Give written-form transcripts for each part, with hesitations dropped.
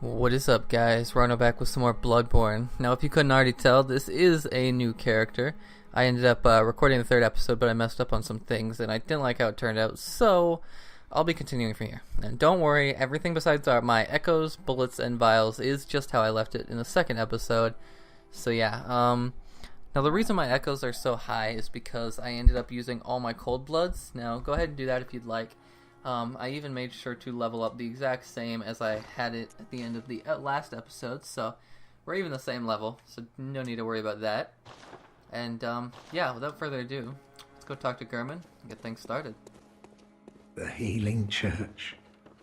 What is up, guys? Rarno back with some more Bloodborne. Now, if you couldn't already tell, this is a new character. I ended up recording the third episode, but I messed up on some things, and I didn't like how it turned out, so I'll be continuing from here. And don't worry, everything besides my echoes, bullets, and vials is just how I left it in the second episode. So yeah, now the reason my echoes are so high is because I ended up using all my cold bloods. Now, go ahead and do that if you'd like. I even made sure to level up the exact same as I had it at the end of the last episode, so we're even the same level, so no need to worry about that. And yeah, without further ado, let's go talk to Gurman and get things started. The healing church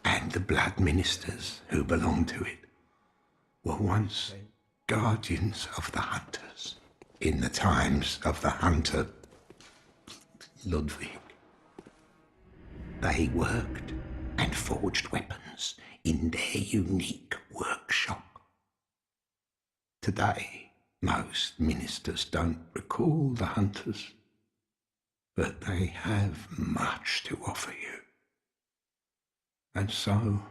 and the blood ministers who belong to it were once guardians of the hunters in the times of the hunter Ludwig. They worked and forged weapons in their unique workshop. Today, most ministers don't recall the hunters, but they have much to offer you. And so,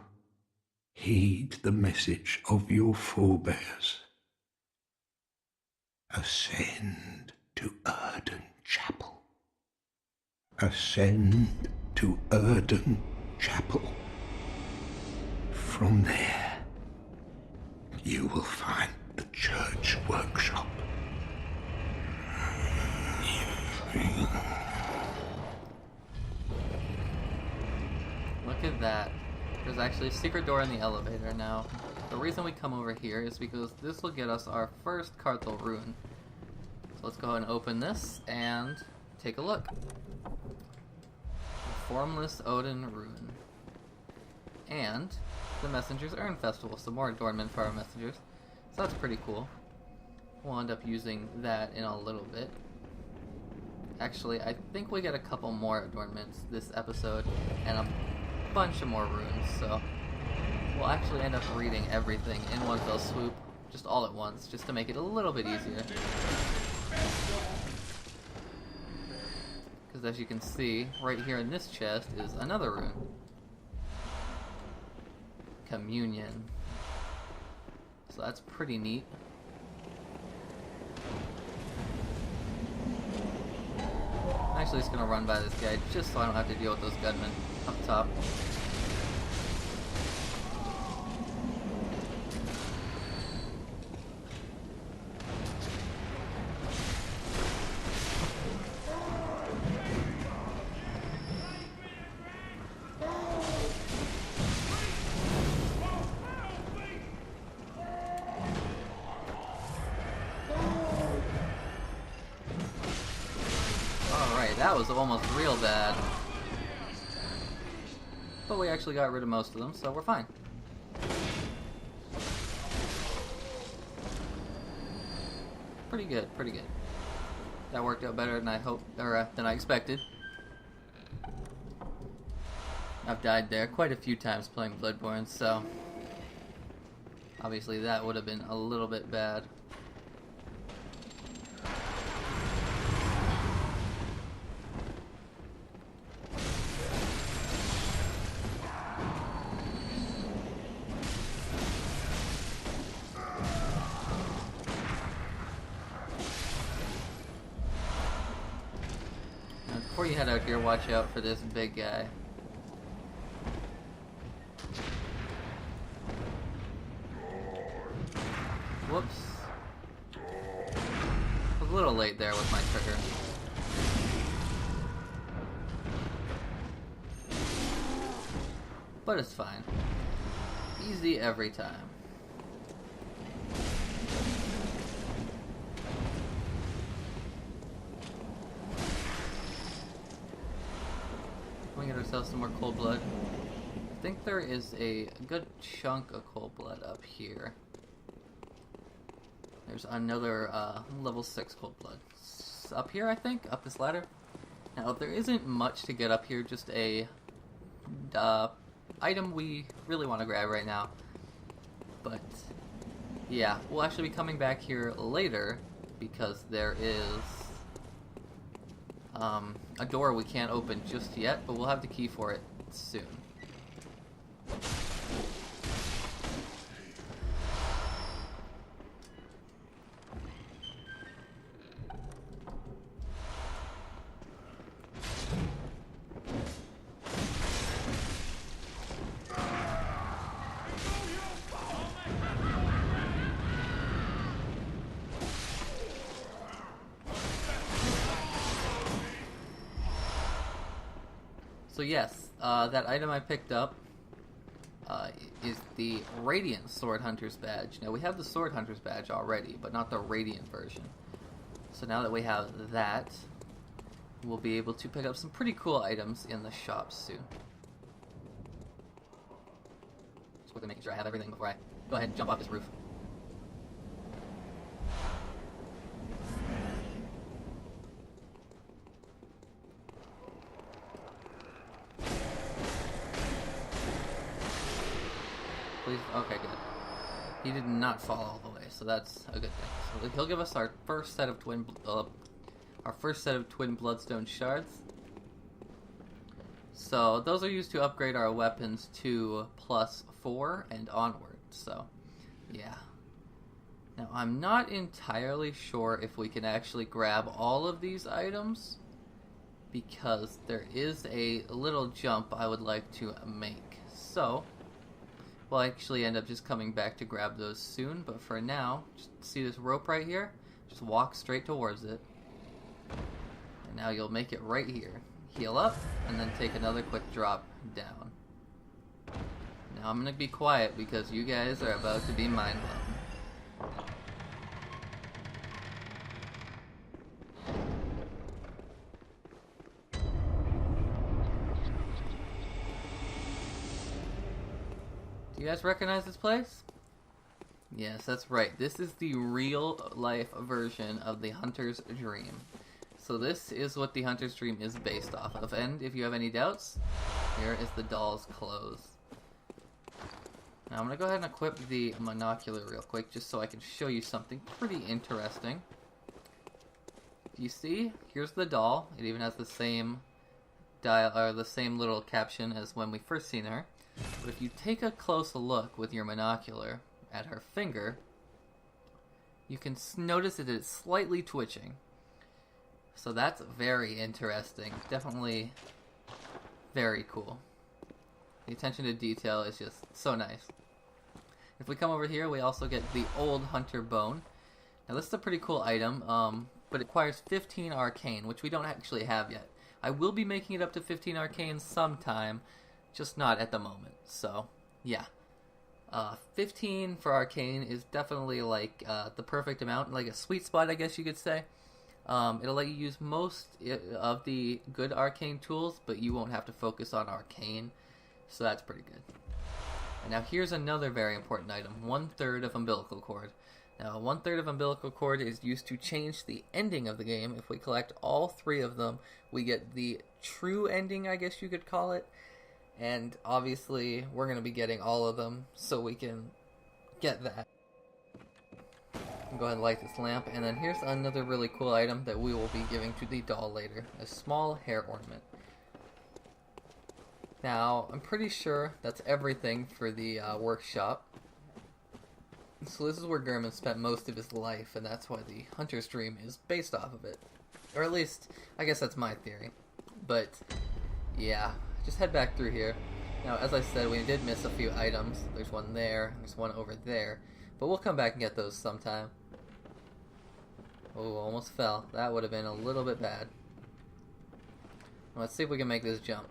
heed the message of your forebears. Ascend to Erden Chapel. Ascend to Erden Chapel. From there, you will find the church workshop. Look at that. There's actually a secret door in the elevator now. The reason we come over here is because this will get us our first Carthel rune. So let's go ahead and open this and take a look. Formless Odin rune. And the Messenger's Urn Festival, some more adornment for our messengers. So that's pretty cool. We'll end up using that in a little bit. Actually, I think we get a couple more adornments this episode and a bunch of more runes, so we'll actually end up reading everything in one fell swoop, just all at once, just to make it a little bit easier. Because as you can see, right here in this chest is another rune. Communion. So that's pretty neat. I'm actually just going to run by this guy just so I don't have to deal with those gunmen up top. That was almost real bad. But we actually got rid of most of them, so we're fine. Pretty good, pretty good. That worked out better than I hoped, or than I expected. I've died there quite a few times playing Bloodborne, so obviously that would have been a little bit bad. Before you head out here, watch out for this big guy. Whoops. I was a little late there with my trigger. But it's fine. Easy every time. We get ourselves some more cold blood. I think there is a good chunk of cold blood up here. There's another level 6 cold blood. Up here, I think? Up this ladder? Now, there isn't much to get up here, just a item we really want to grab right now. But, yeah, we'll actually be coming back here later because there is a door we can't open just yet, but we'll have the key for it soon. So yes, that item I picked up is the Radiant Sword Hunter's Badge. Now we have the Sword Hunter's Badge already, but not the Radiant version. So now that we have that, we'll be able to pick up some pretty cool items in the shop soon. Just quickly making sure I have everything before I go ahead and jump off this roof. Please, okay, good. He did not fall all the way, so that's a good thing. So he'll give us our first set of twin bloodstone shards. So those are used to upgrade our weapons to +4 and onward. So yeah. Now I'm not entirely sure if we can actually grab all of these items, because there is a little jump I would like to make. So we'll actually end up just coming back to grab those soon, but for now, just see this rope right here? Just walk straight towards it. And now you'll make it right here. Heal up, and then take another quick drop down. Now I'm gonna be quiet because you guys are about to be mind blown. Do you guys recognize this place? Yes, that's right. This is the real life version of the Hunter's Dream. So this is what the Hunter's Dream is based off of. And if you have any doubts, here is the doll's clothes. Now I'm going to go ahead and equip the monocular real quick just so I can show you something pretty interesting. Do you see? Here's the doll. It even has the same dial, or the same little caption as when we first seen her. But if you take a close look with your monocular at her finger, you can notice that it's slightly twitching. So that's very interesting. Definitely very cool. The attention to detail is just so nice. If we come over here, we also get the Old Hunter Bone. Now this is a pretty cool item, but it requires 15 arcane, which we don't actually have yet. I will be making it up to 15 arcane sometime, just not at the moment. So, yeah. 15 for arcane is definitely like the perfect amount, like a sweet spot, I guess you could say. It'll let you use most of the good arcane tools, but you won't have to focus on arcane, so that's pretty good. And now here's another very important item, 1/3 of umbilical cord. Now 1/3 of umbilical cord is used to change the ending of the game. If we collect all 3 of them, we get the true ending, I guess you could call it. And obviously we're going to be getting all of them, so we can get that. Go ahead and light this lamp, and then here's another really cool item that we will be giving to the doll later, a small hair ornament. Now, I'm pretty sure that's everything for the workshop. So this is where Gurman spent most of his life, and that's why the Hunter's Dream is based off of it. Or at least, I guess that's my theory. But, yeah, just head back through here. Now, as I said, we did miss a few items. There's one there, there's one over there. But we'll come back and get those sometime. Oh, almost fell. That would have been a little bit bad. Let's see if we can make this jump.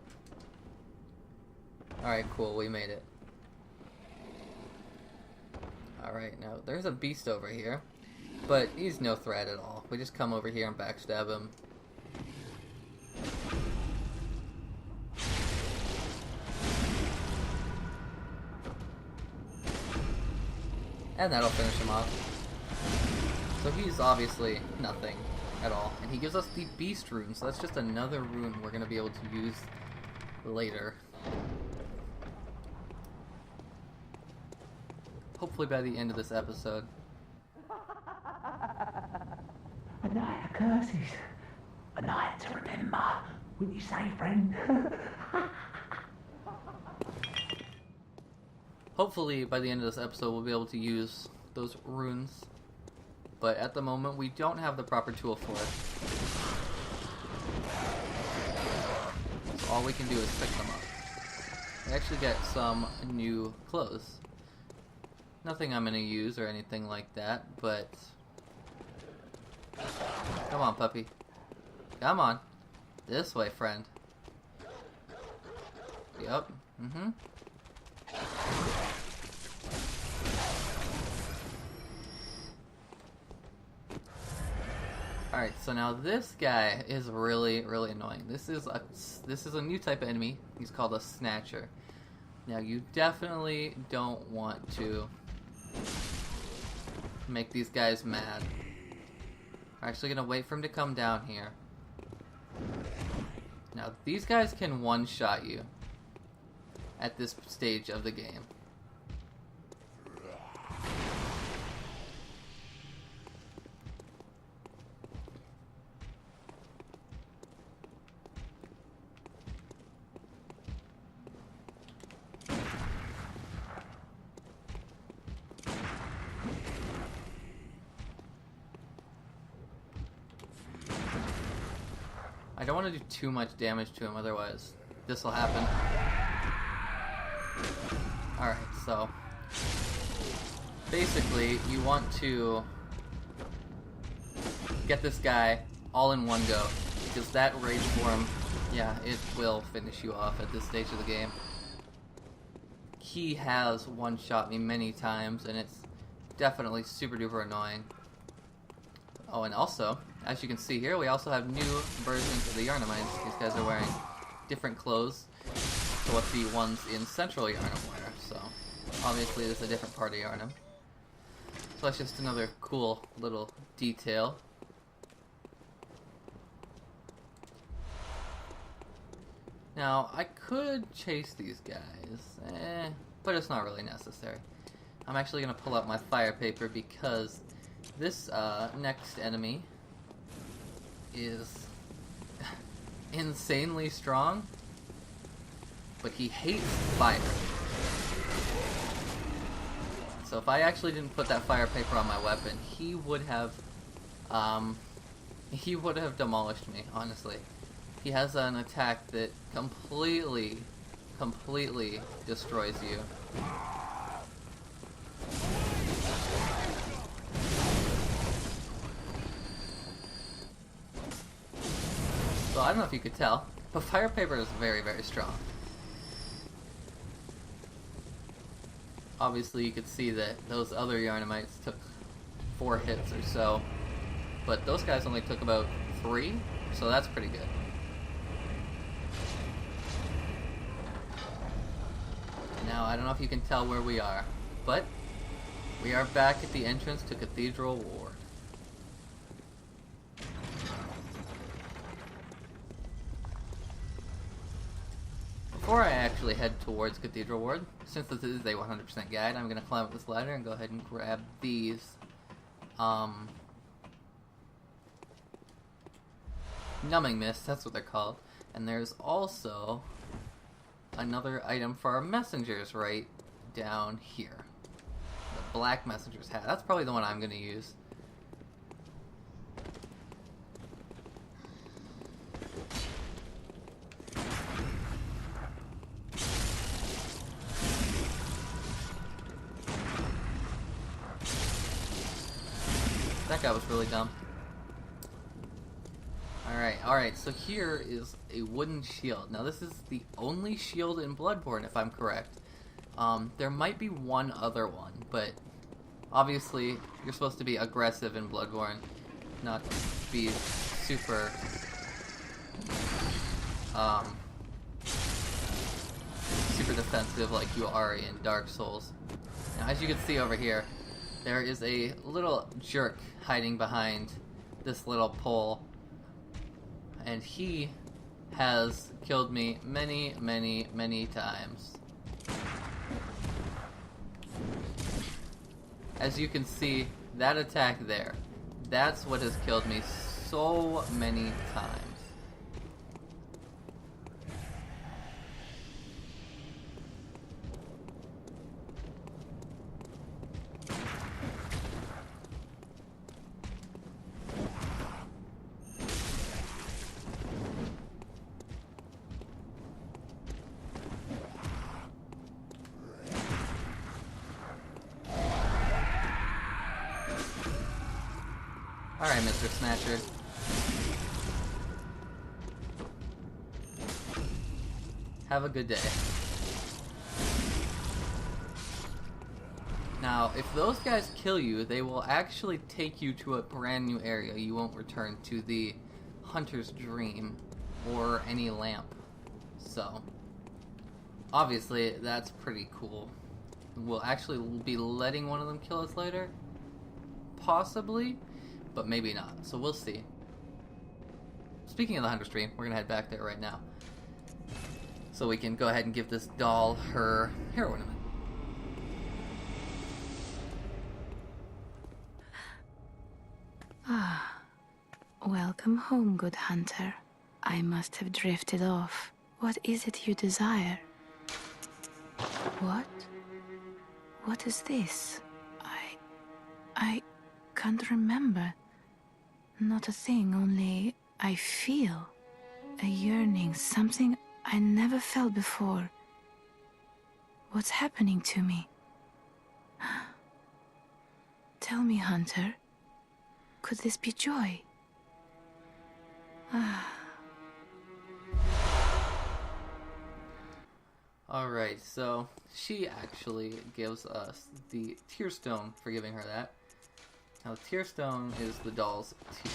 Alright, cool, we made it. Alright, now there's a beast over here, but he's no threat at all. We just come over here and backstab him. And that'll finish him off. So he's obviously nothing at all. And he gives us the beast rune, so that's just another rune we're going to be able to use later. Hopefully by the end of this episode. A night of curses. A night to remember. Wouldn't you say, friend? Hopefully by the end of this episode we'll be able to use those runes. But at the moment we don't have the proper tool for it. So all we can do is pick them up. We actually get some new clothes. Nothing I'm going to use or anything like that, but... Come on, puppy. Come on. This way, friend. Yep. Mm-hmm. Alright, so now this guy is really, really annoying. This is a new type of enemy. He's called a Snatcher. Now you definitely don't want to make these guys mad. We're actually gonna wait for him to come down here. Now these guys can one-shot you at this stage of the game. I don't want to do too much damage to him, otherwise this will happen. Alright, so basically you want to get this guy all in one go, because that rage form, yeah, it will finish you off at this stage of the game. He has one-shot me many times, and it's definitely super duper annoying. Oh, and also, as you can see here, we also have new versions of the Yarnamites. These guys are wearing different clothes to what the ones in Central Yarnam wear, so obviously there's a different part of Yarnam. So that's just another cool little detail. Now, I could chase these guys, but it's not really necessary. I'm actually going to pull out my fire paper because this next enemy is insanely strong, but he hates fire. So if I actually didn't put that fire paper on my weapon, he would have demolished me, honestly. He has an attack that completely destroys you. So I don't know if you could tell, but fire paper is very, very strong. Obviously you could see that those other Yarnamites took 4 hits or so, but those guys only took about 3, so that's pretty good. Now, I don't know if you can tell where we are, but we are back at the entrance to Cathedral Ward. Before I actually head towards Cathedral Ward, since this is a 100% guide, I'm going to climb up this ladder and go ahead and grab these numbing mists, that's what they're called. And there's also another item for our messengers right down here. The black messenger's hat. That's probably the one I'm going to use. That guy was really dumb. Alright, so here is a wooden shield. Now this is the only shield in Bloodborne, if I'm correct. There might be one other one, but obviously you're supposed to be aggressive in Bloodborne, not be super super defensive like you are in Dark Souls. Now as you can see over here, there is a little jerk hiding behind this little pole, and he has killed me many, many, many times. As you can see, that attack there, that's what has killed me so many times. Alright, Mr. Snatcher. Have a good day. Now, if those guys kill you, they will actually take you to a brand new area. You won't return to the Hunter's Dream or any lamp. So, obviously, that's pretty cool. We'll actually be letting one of them kill us later. Possibly, but maybe not. So we'll see. Speaking of the Hunter's Dream, we're going to head back there right now. So we can go ahead and give this doll her hair ornament. Welcome home, good hunter. I must have drifted off. What is it you desire? What? What is this? I can't remember. Not a thing, only I feel a yearning, something I never felt before. What's happening to me? Tell me, hunter, could this be joy? Alright, so she actually gives us the tear stone for giving her that. Now, the tear stone is the doll's tear.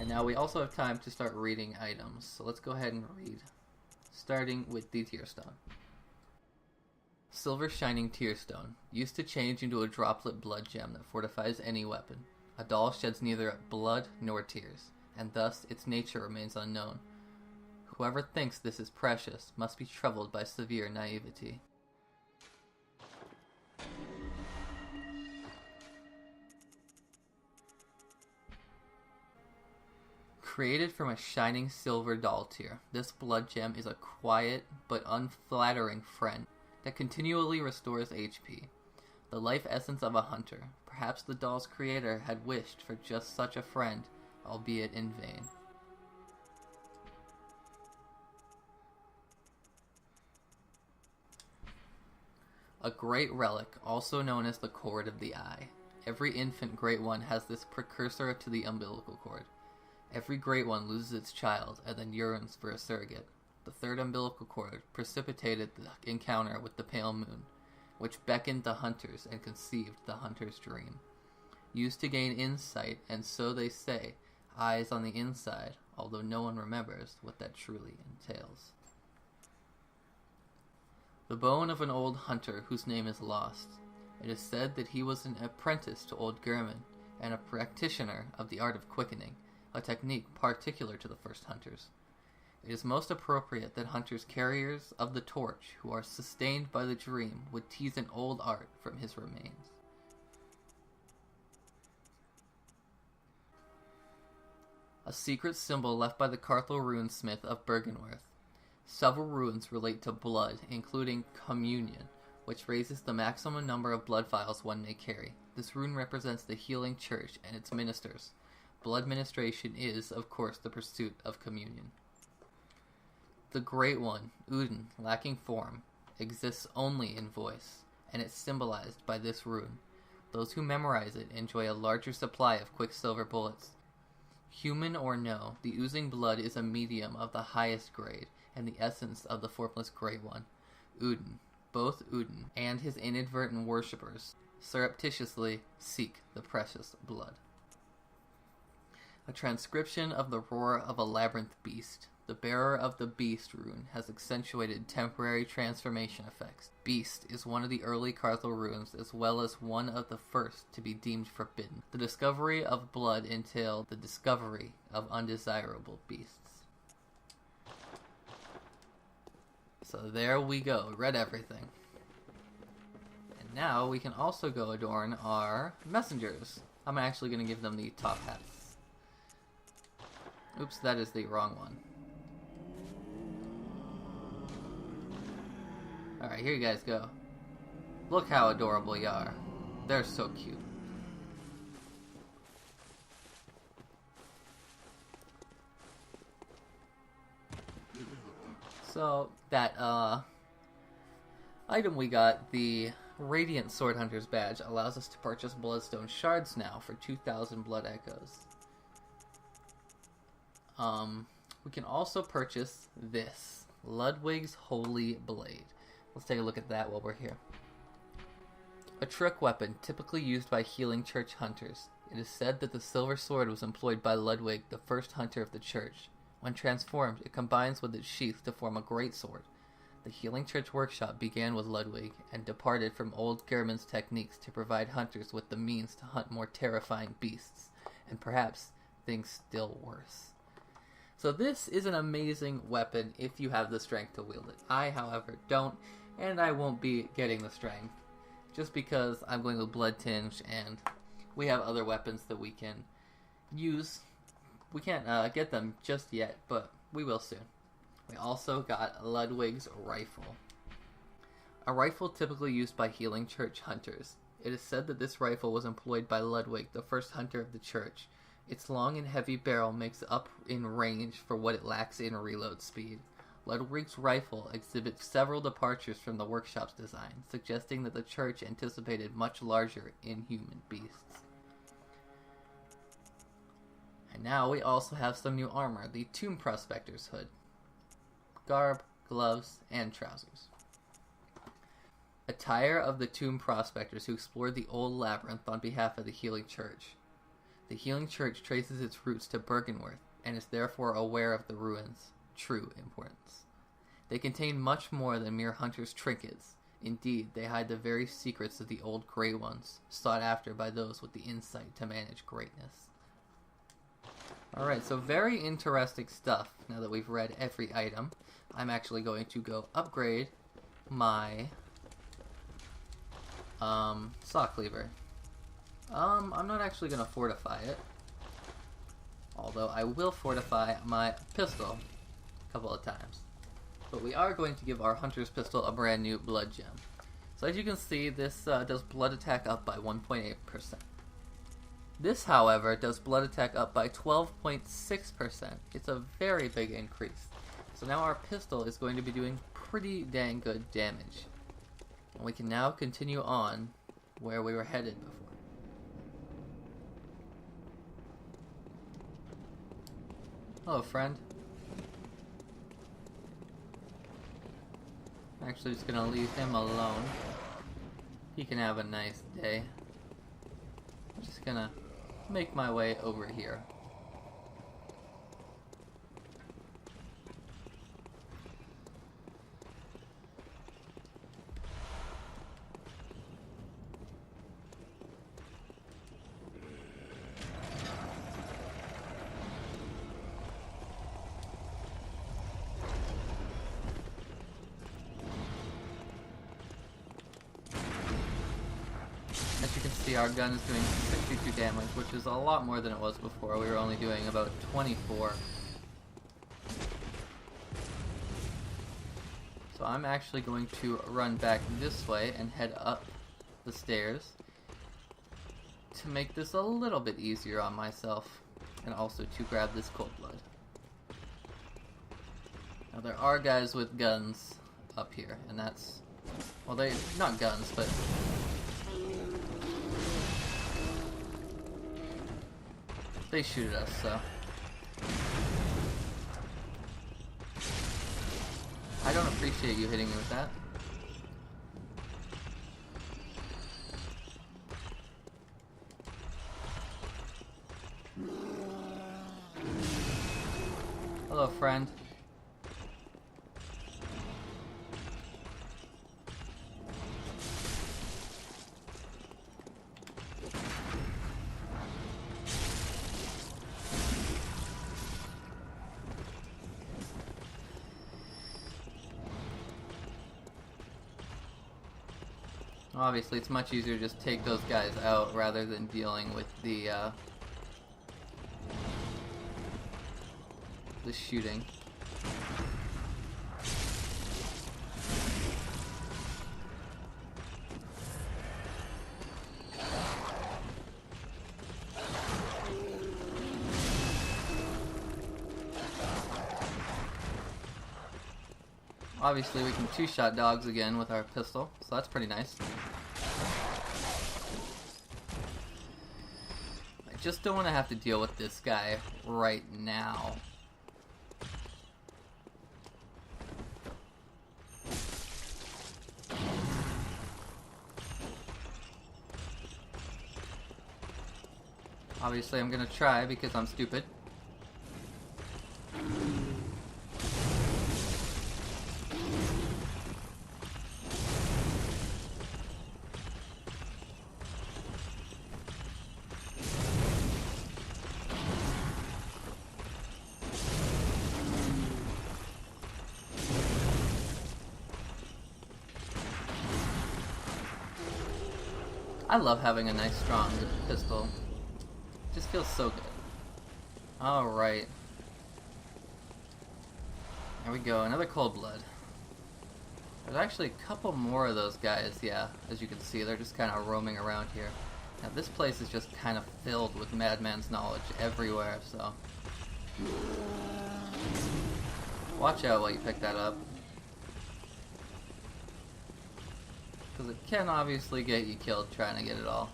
And now we also have time to start reading items. So let's go ahead and read, starting with the tear stone. Silver shining tear stone, used to change into a droplet blood gem that fortifies any weapon. A doll sheds neither blood nor tears, and thus its nature remains unknown. Whoever thinks this is precious must be troubled by severe naivety. Created from a shining silver doll tear, this blood gem is a quiet but unflattering friend that continually restores HP. The life essence of a hunter. Perhaps the doll's creator had wished for just such a friend, albeit in vain. A great relic, also known as the cord of the eye. Every infant great one has this precursor to the umbilical cord. Every great one loses its child and then yearns for a surrogate. The third umbilical cord precipitated the encounter with the pale moon, which beckoned the hunters and conceived the hunter's dream. Used to gain insight, and so they say, eyes on the inside, although no one remembers what that truly entails. The bone of an old hunter whose name is lost. It is said that he was an apprentice to old German, and a practitioner of the art of quickening, a technique particular to the first hunters. It is most appropriate that hunters carriers of the torch who are sustained by the dream would tease an old art from his remains. A secret symbol left by the Carthel runesmith of Bergenworth. Several runes relate to blood, including communion, which raises the maximum number of blood vials one may carry. This rune represents the healing church and its ministers. Blood ministration is, of course, the pursuit of communion. The Great One, Uden, lacking form, exists only in voice, and it's symbolized by this rune. Those who memorize it enjoy a larger supply of quicksilver bullets. Human or no, the oozing blood is a medium of the highest grade, and the essence of the formless Great One, Uden. Both Uden and his inadvertent worshippers surreptitiously seek the precious blood. A transcription of the roar of a labyrinth beast. The bearer of the beast rune has accentuated temporary transformation effects. Beast is one of the early Carthel runes, as well as one of the first to be deemed forbidden. The discovery of blood entailed the discovery of undesirable beasts. So there we go, read everything. And now we can also go adorn our messengers. I'm actually going to give them the top hats. Oops, that is the wrong one. Alright, here you guys go. Look how adorable you are. They're so cute. So, that, item we got, the Radiant Sword Hunter's Badge, allows us to purchase Bloodstone Shards now for 2,000 Blood Echoes. We can also purchase this, Ludwig's Holy Blade. Let's take a look at that while we're here. A trick weapon typically used by healing church hunters. It is said that the silver sword was employed by Ludwig, the first hunter of the church. When transformed, it combines with its sheath to form a great sword. The healing church workshop began with Ludwig and departed from old Gehrman's techniques to provide hunters with the means to hunt more terrifying beasts, and perhaps things still worse. So this is an amazing weapon if you have the strength to wield it. I, however, don't, and I won't be getting the strength, just because I'm going with Bloodtinge, and we have other weapons that we can use. We can't get them just yet, but we will soon. We also got Ludwig's rifle. A rifle typically used by healing church hunters. It is said that this rifle was employed by Ludwig, the first hunter of the church. Its long and heavy barrel makes up in range for what it lacks in reload speed. Ludwig's rifle exhibits several departures from the workshop's design, suggesting that the church anticipated much larger inhuman beasts. And now we also have some new armor, the Tomb Prospector's hood. Garb, gloves, and trousers. Attire of the Tomb Prospectors who explored the old labyrinth on behalf of the Healing Church. The Healing Church traces its roots to Bergenworth, and is therefore aware of the ruins' true importance. They contain much more than mere hunters' trinkets. Indeed, they hide the very secrets of the old Grey Ones, sought after by those with the insight to manage greatness. Alright, so very interesting stuff. Now that we've read every item, I'm actually going to go upgrade my saw cleaver. I'm not actually going to fortify it, although I will fortify my pistol a couple of times. But we are going to give our hunter's pistol a brand new blood gem. So as you can see, this does blood attack up by 1.8%. This, however, does blood attack up by 12.6%. It's a very big increase. So now our pistol is going to be doing pretty dang good damage. And we can now continue on where we were headed before. Hello, friend. I'm actually just gonna leave him alone. He can have a nice day. I'm just gonna make my way over here. As you can see, our gun is doing 62 damage, which is a lot more than it was before. We were only doing about 24. So I'm actually going to run back this way and head up the stairs to make this a little bit easier on myself, and also to grab this cold blood. Now there are guys with guns up here, and that's, well, they, not guns, but they shoot at us, so I don't appreciate you hitting me with that. Hello, friend. Obviously, it's much easier to just take those guys out rather than dealing with the shooting. Obviously, we can two-shot dogs again with our pistol, so that's pretty nice. I just don't want to have to deal with this guy right now. Obviously, I'm gonna try because I'm stupid. I love having a nice strong pistol. It just feels so good. Alright. There we go, another cold blood. There's actually a couple more of those guys, yeah. As you can see, they're just kind of roaming around here. Now this place is just kind of filled with Madman's knowledge everywhere, so... watch out while you pick that up. Because it can obviously get you killed trying to get it all.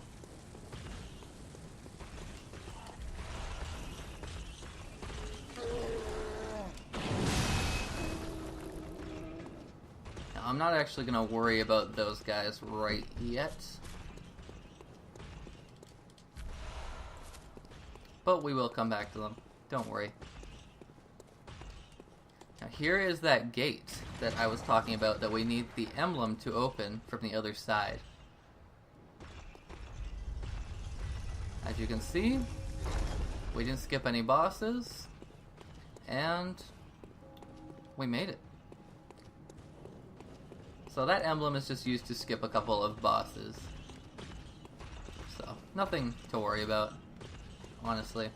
Now, I'm not actually going to worry about those guys right yet. But we will come back to them. Don't worry. Now here is that gate that I was talking about that we need the emblem to open from the other side. As you can see, we didn't skip any bosses, and we made it. So that emblem is just used to skip a couple of bosses. So, nothing to worry about, honestly.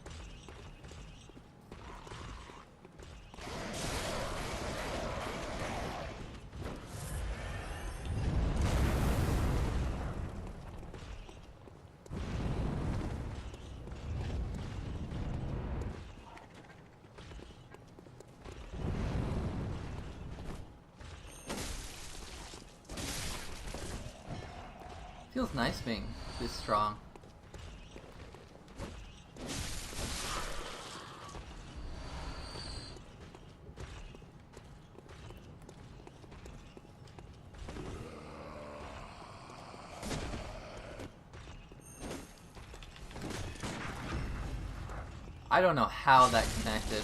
Feels nice being this strong. I don't know how that connected,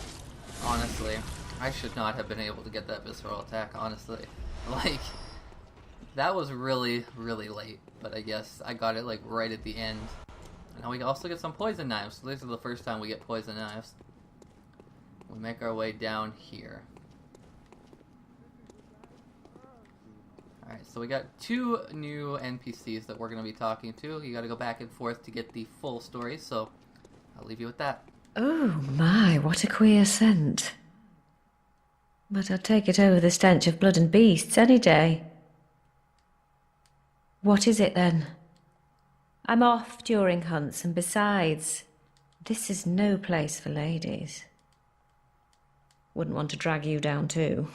honestly. I should not have been able to get that visceral attack, honestly. Like, that was really, really late, but I guess I got it like right at the end. And now we also get some poison knives, so this is the first time we get poison knives. We make our way down here. Alright, so we got 2 new NPCs that we're going to be talking to. You got to go back and forth to get the full story, so I'll leave you with that. Oh my, what a queer scent. But I'd take it over the stench of blood and beasts any day. What is it then? I'm off during hunts, and besides, this is no place for ladies. Wouldn't want to drag you down too.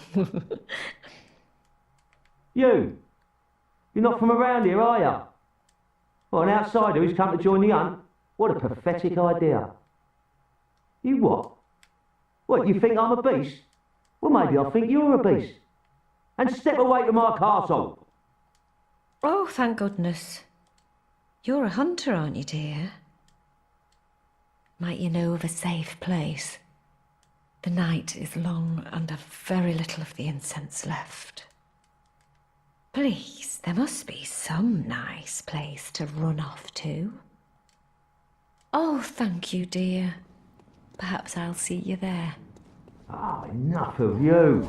You! You're not from around here, are you? What, an outsider who's come to join the hunt? What a pathetic idea. You what? What, you think I'm a beast? Well, maybe I think you're a beast. And step away from my castle! Oh, thank goodness. You're a hunter, aren't you, dear? Might you know of a safe place? The night is long and I've very little of the incense left. Please, there must be some nice place to run off to. Oh, thank you, dear. Perhaps I'll see you there. Oh, enough of you.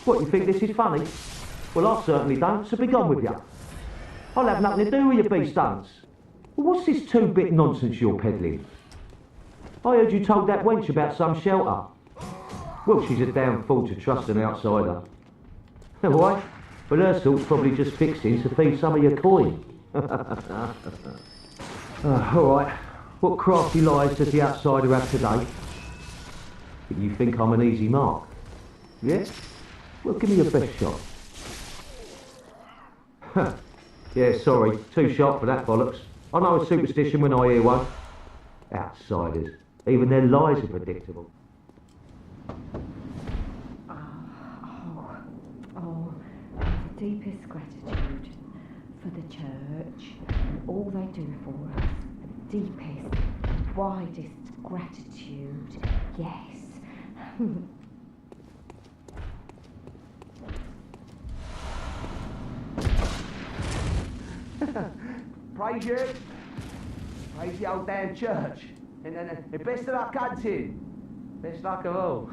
What, you think this is funny? Well, I certainly don't, so be gone with you. I'll have nothing to do with your beast hunts. Well, what's this 2-bit nonsense you're peddling? I heard you told that wench about some shelter. Well, she's a damn fool to trust an outsider. Why? But her sort's probably just fixing to feed some of your coin. All right. What crafty lies does the outsider have today? You think I'm an easy mark? Yeah? Well, give me your best shot. Yeah, sorry. Too sharp for that bollocks. I know a superstition when I hear one. Outsiders. Even their lies are predictable. Deepest gratitude for the church and all they do for us. Deepest widest gratitude, yes. Praise you. Praise the old damn church. And best of luck hunting. Best luck of all.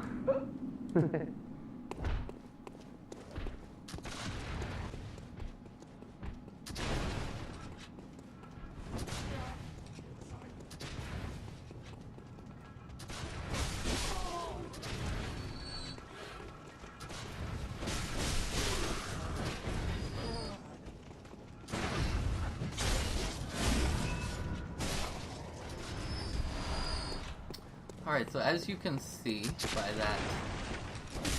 Alright, so as you can see by that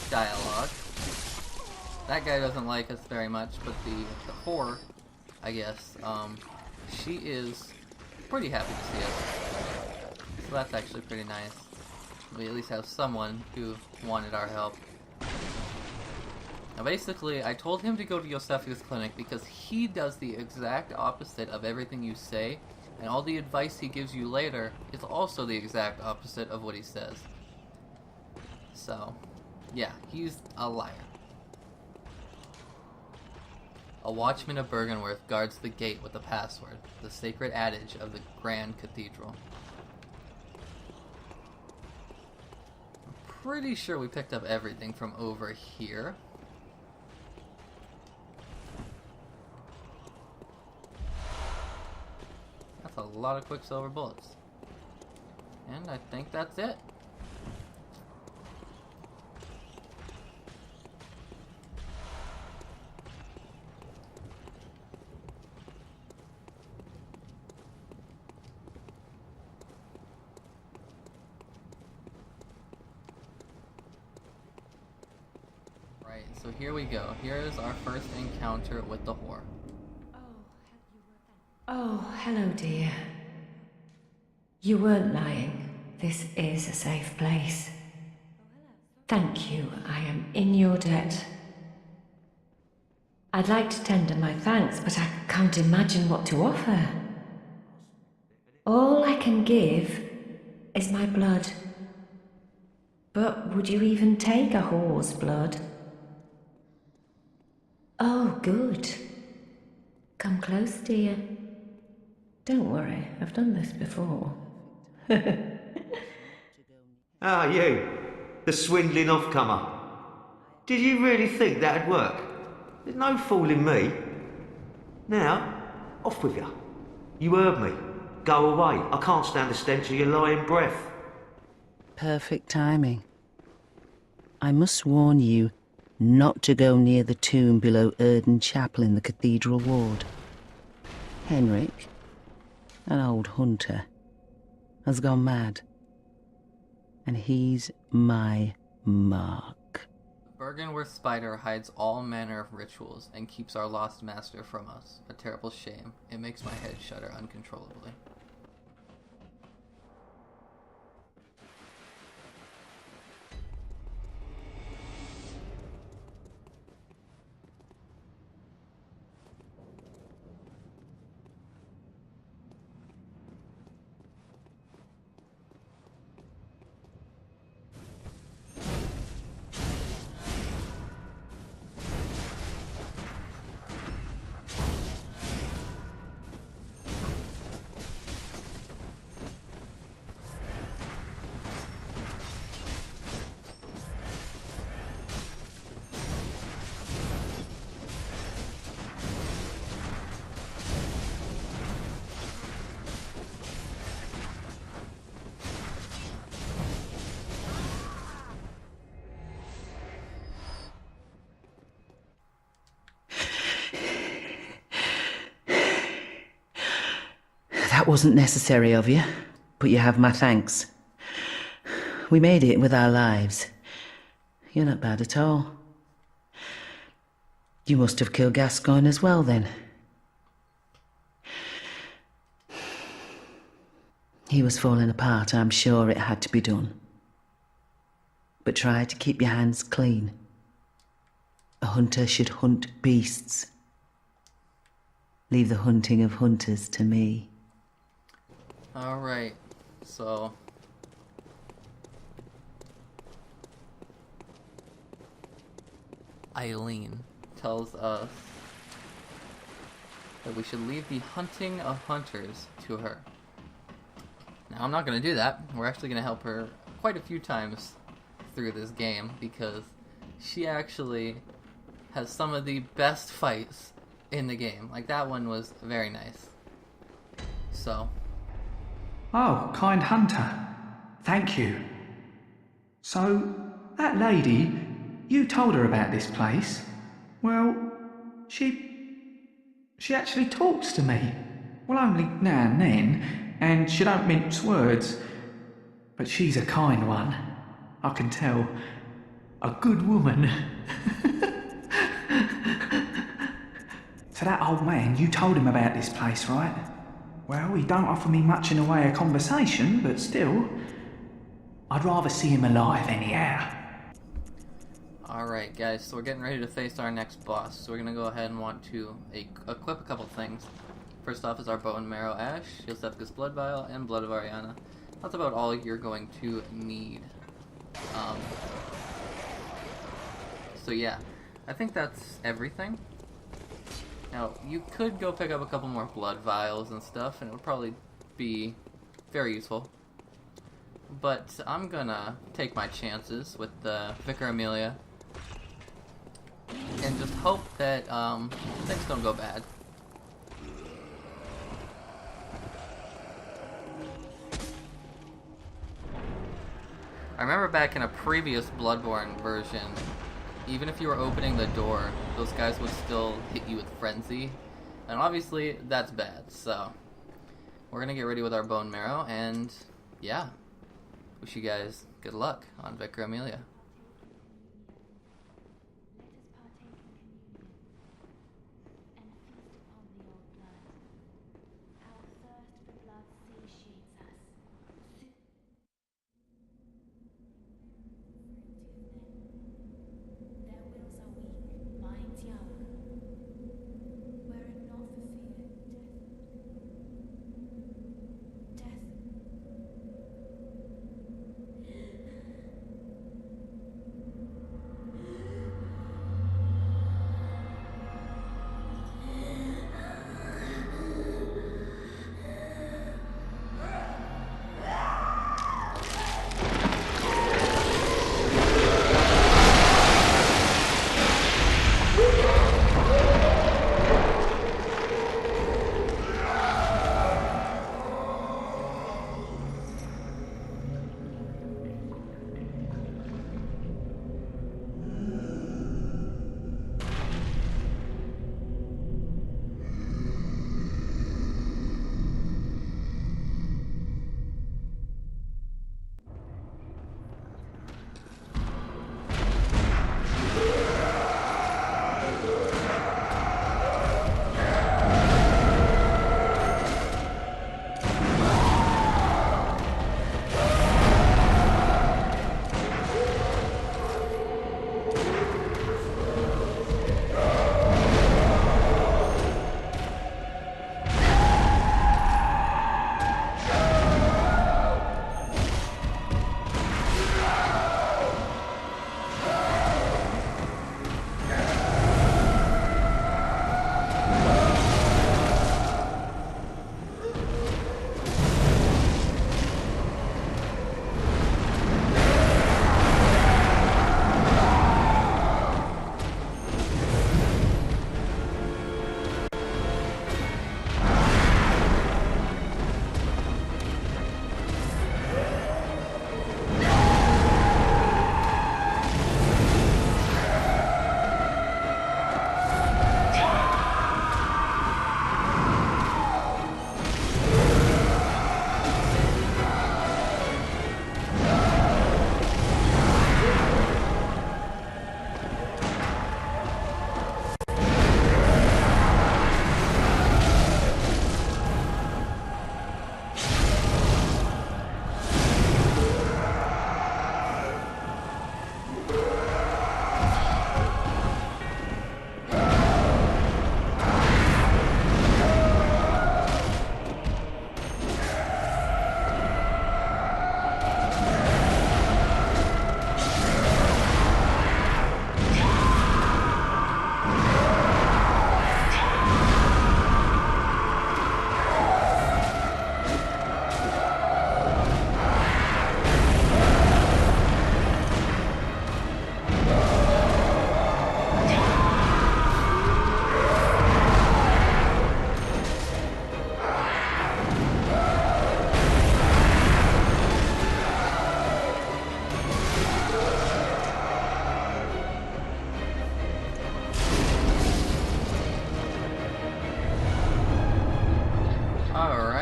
dialogue, that guy doesn't like us very much, but the whore, I guess, she is pretty happy to see us. So that's actually pretty nice. We at least have someone who wanted our help. Now basically, I told him to go to Yosefi's clinic because he does the exact opposite of everything you say, and all the advice he gives you later is also the exact opposite of what he says. So, yeah, he's a liar. A watchman of Bergenworth guards the gate with the password, the sacred adage of the Grand Cathedral. I'm pretty sure we picked up everything from over here. That's a lot of Quicksilver bullets. And I think that's it. Right, so here we go. Here is our first encounter with the whore. Oh, hello, dear. You weren't lying. This is a safe place. Thank you. I am in your debt. I'd like to tender my thanks, but I can't imagine what to offer. All I can give is my blood. But would you even take a whore's blood? Oh, good. Come close, dear. Don't worry, I've done this before. Ah, you, the swindling offcomer. Did you really think that'd work? There's no fooling me. Now, off with you. You heard me. Go away. I can't stand the stench of your lying breath. Perfect timing. I must warn you not to go near the tomb below Erden Chapel in the Cathedral Ward. Henrik, an old hunter, has gone mad. And he's my mark. Bergenworth Spider hides all manner of rituals and keeps our lost master from us. A terrible shame. It makes my head shudder uncontrollably. That wasn't necessary of you, but you have my thanks. We made it with our lives. You're not bad at all. You must have killed Gascoigne as well, then. He was falling apart, I'm sure it had to be done. But try to keep your hands clean. A hunter should hunt beasts. Leave the hunting of hunters to me. Alright, So Eileen tells us that we should leave the hunting of hunters to her. Now, I'm not going to do that. We're actually going to help her quite a few times through this game because she actually has some of the best fights in the game. Like, that one was very nice. So. Oh, kind hunter. Thank you. So, that lady, you told her about this place. Well, she actually talks to me. Well, only now and then, and she don't mince words. But she's a kind one. I can tell. A good woman. So that old man, you told him about this place, right? Well, he don't offer me much in the way of conversation, but still, I'd rather see him alive anyhow. Alright guys, so we're getting ready to face our next boss, so we're going to go ahead and want to equip a couple things. First off is our Bone Marrow Ash, Health's Blood Vial, and Blood of Ariana. That's about all you're going to need. So yeah, I think that's everything. Now, you could go pick up a couple more blood vials and stuff, and it would probably be very useful. But I'm gonna take my chances with the Vicar Amelia, and just hope that things don't go bad. I remember back in a previous Bloodborne version, even if you were opening the door, those guys would still hit you with Frenzy. And obviously, that's bad, so we're gonna get ready with our Bone Marrow, and yeah, wish you guys good luck on Vicar Amelia.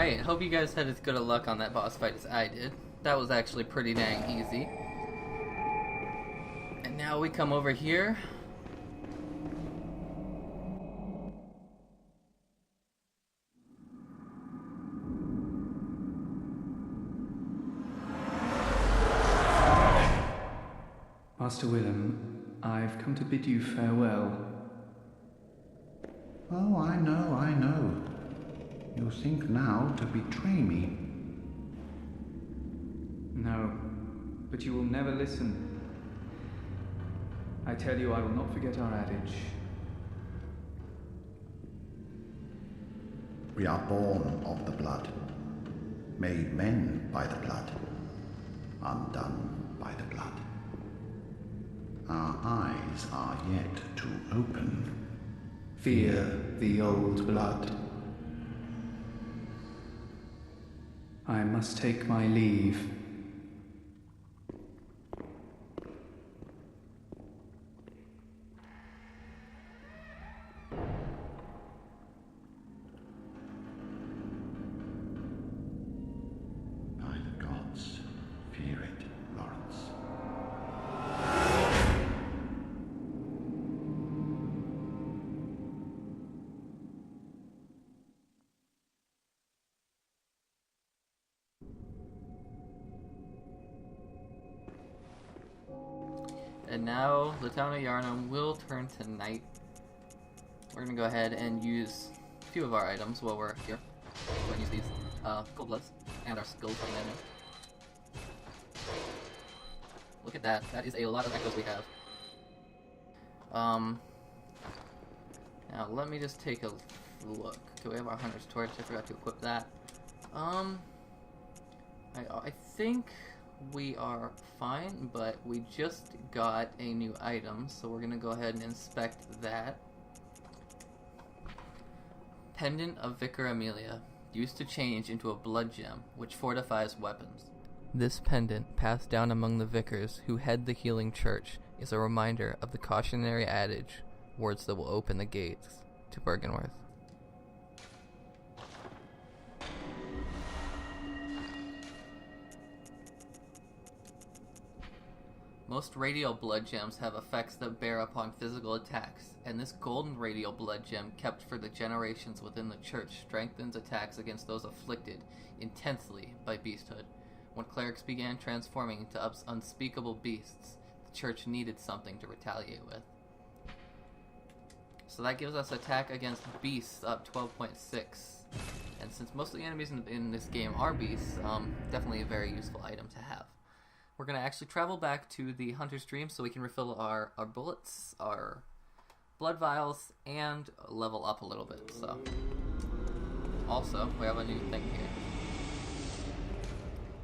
Alright, hope you guys had as good a luck on that boss fight as I did. That was actually pretty dang easy. And now we come over here. Master Willem, I've come to bid you farewell. Oh, I know. You think now to betray me. No, but you will never listen. I tell you, I will not forget our adage. We are born of the blood, made men by the blood, undone by the blood. Our eyes are yet to open. Fear the old blood. I must take my leave. By the gods, fear it, Lawrence. And now the town of Rarno will turn to night. We're gonna go ahead and use a few of our items while we're here. We're gonna use these gold bloods and our skills from them. Look at that. That is a lot of echoes we have. Now let me just take a look. Do we have our hunter's torch? I forgot to equip that. I think we are fine, but we just got a new item, so we're gonna go ahead and inspect that. Pendant of Vicar Amelia, used to change into a blood gem, which fortifies weapons. This pendant, passed down among the vicars who head the healing church, is a reminder of the cautionary adage, words that will open the gates to Bergenworth. Most radial blood gems have effects that bear upon physical attacks, and this golden radial blood gem kept for the generations within the church strengthens attacks against those afflicted intensely by beasthood. When clerics began transforming into unspeakable beasts, the church needed something to retaliate with. So that gives us attack against beasts up 12.6. And since most of the enemies in this game are beasts, definitely a very useful item to have. We're going to actually travel back to the Hunter's Dream so we can refill our bullets, our blood vials, and level up a little bit. So, also, we have a new thing here.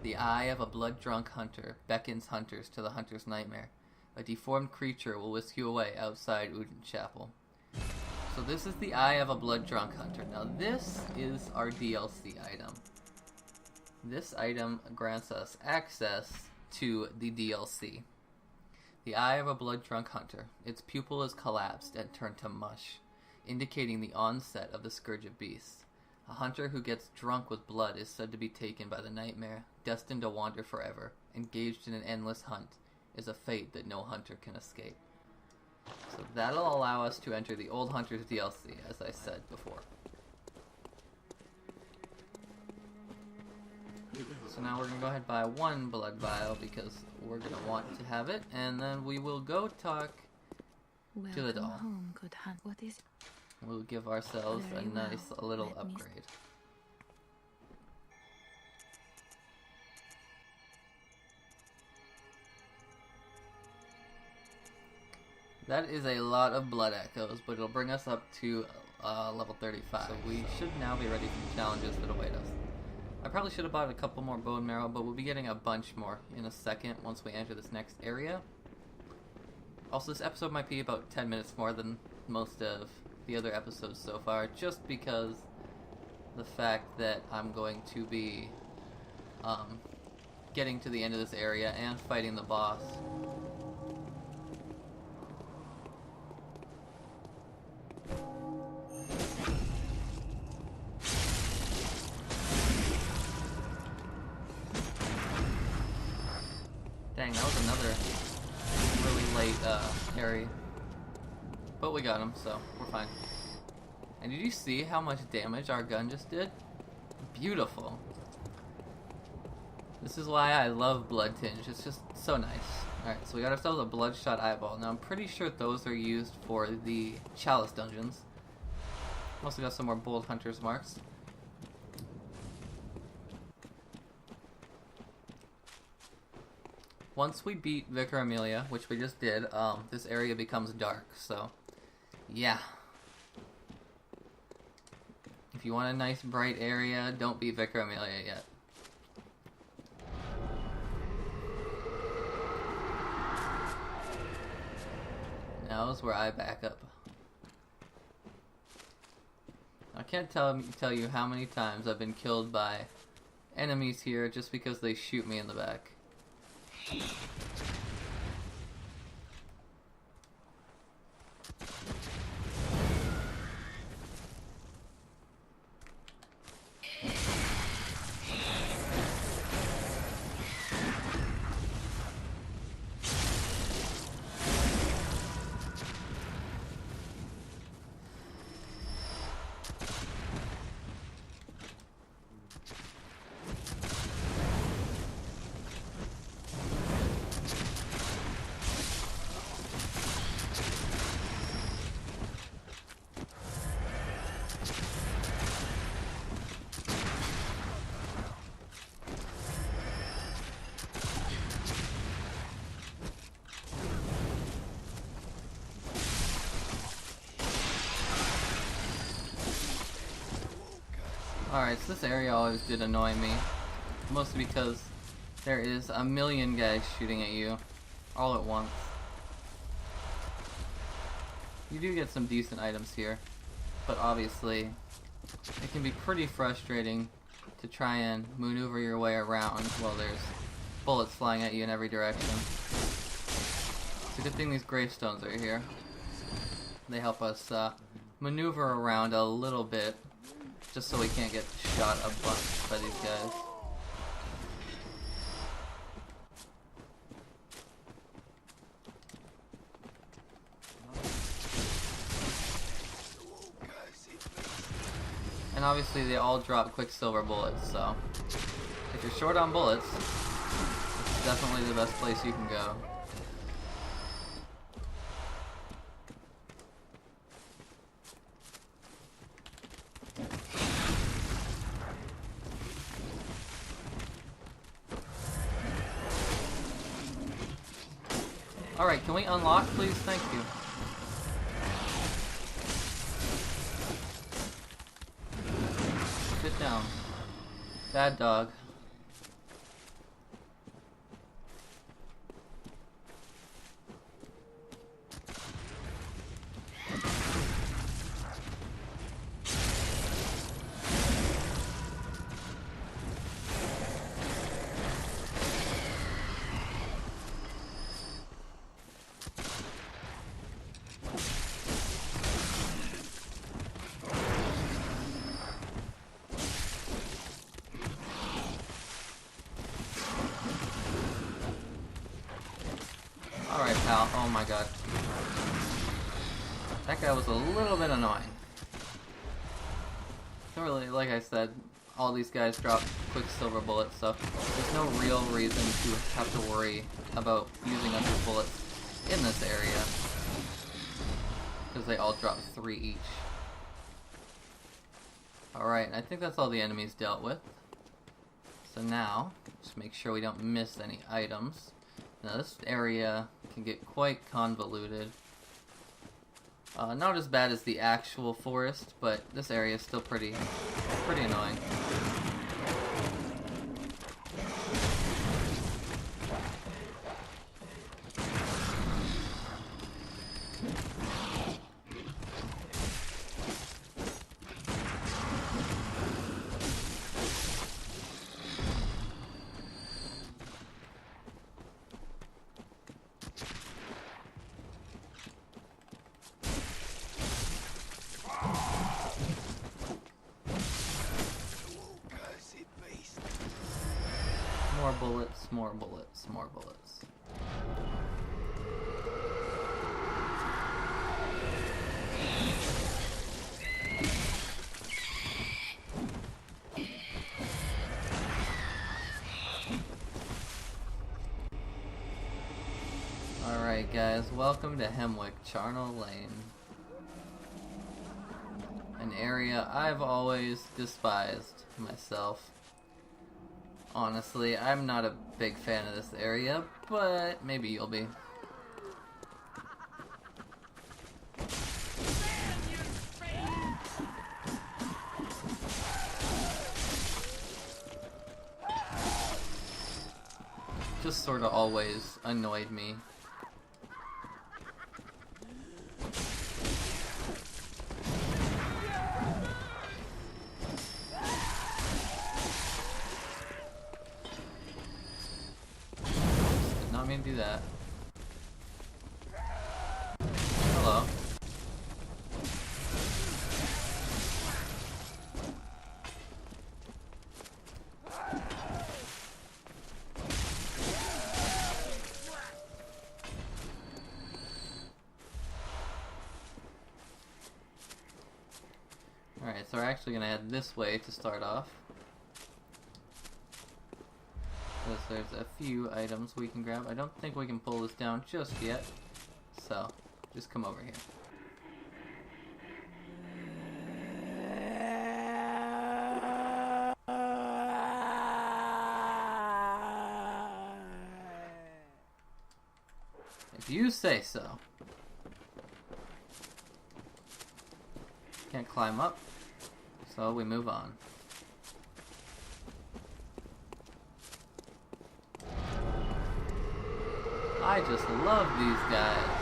The eye of a blood-drunk hunter beckons hunters to the hunter's nightmare. A deformed creature will whisk you away outside Uden Chapel. So this is the eye of a blood-drunk hunter. Now this is our DLC item. This item grants us access to the DLC. The eye of a blood-drunk hunter. Its pupil is collapsed and turned to mush, indicating the onset of the Scourge of Beasts. A hunter who gets drunk with blood is said to be taken by the nightmare, destined to wander forever, engaged in an endless hunt, is a fate that no hunter can escape. So that'll allow us to enter the Old Hunters DLC, as I said before. So now we're going to go ahead and buy one blood vial because we're going to want to have it, and then we will go talk to the doll. Home, good hunt. What is it? We'll give ourselves Very a nice well. little Let me upgrade. That is a lot of blood echoes, but it'll bring us up to level 35. So we should now be ready for the challenges that await us. I probably should have bought a couple more bone marrow, but we'll be getting a bunch more in a second once we enter this next area. Also, this episode might be about 10 minutes more than most of the other episodes so far, just because the fact that I'm going to be getting to the end of this area and fighting the boss. Dang, that was another really late parry. But we got him, so we're fine. And did you see how much damage our gun just did? Beautiful. This is why I love Bloodtinge. It's just so nice. Alright, so we got ourselves a bloodshot eyeball. Now I'm pretty sure those are used for the chalice dungeons. Also got some more bold hunter's marks. Once we beat Vicar Amelia, which we just did, this area becomes dark, so yeah. If you want a nice bright area, don't beat Vicar Amelia yet. Now is where I back up. I can't tell you how many times I've been killed by enemies here just because they shoot me in the back. Alright, so this area always did annoy me. Mostly because there is a million guys shooting at you all at once. You do get some decent items here, but obviously it can be pretty frustrating to try and maneuver your way around while there's bullets flying at you in every direction. It's a good thing these gravestones are here. They help us maneuver around a little bit, just so we can't get shot a bunch by these guys. And obviously they all drop quicksilver bullets, so if you're short on bullets, it's definitely the best place you can go. Alright, can we unlock, please? Thank you. Sit down. Bad dog. Alright, pal. Oh my god. That guy was a little bit annoying. So really, like I said, all these guys drop quicksilver bullets, so there's no real reason to have to worry about using up your bullets in this area, because they all drop 3 each. Alright, I think that's all the enemies dealt with. So now, just make sure we don't miss any items. Now this area can get quite convoluted. Not as bad as the actual forest, but this area is still pretty annoying. More bullets, more bullets, more bullets. Alright guys, welcome to Hemwick, Charnel Lane. An area I've always despised myself. Honestly, I'm not a big fan of this area, but maybe you'll be. Just sort of always annoyed me. Did not mean to do that. Hello. Alright, so we're actually going to head this way to start off. Because there's a few items we can grab. I don't think we can pull this down just yet. So, just come over here. If you say so. Can't climb up, so we move on. I just love these guys.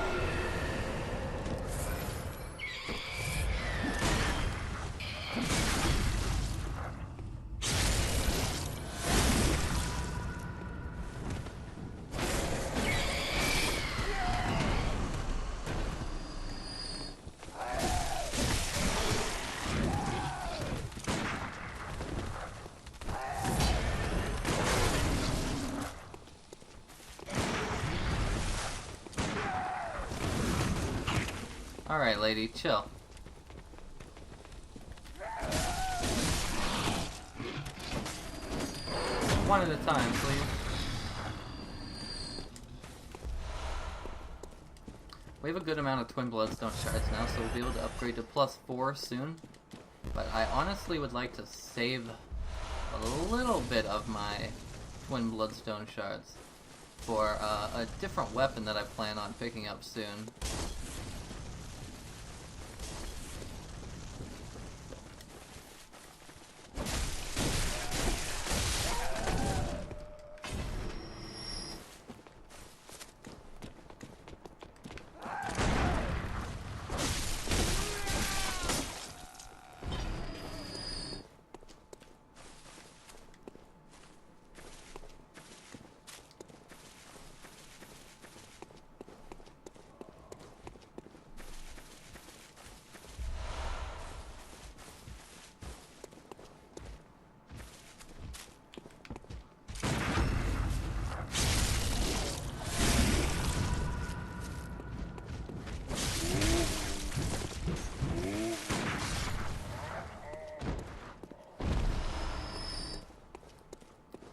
Alright, lady, chill. One at a time, please. We have a good amount of twin bloodstone shards now, so we'll be able to upgrade to +4 soon. But I honestly would like to save a little bit of my twin bloodstone shards for a different weapon that I plan on picking up soon.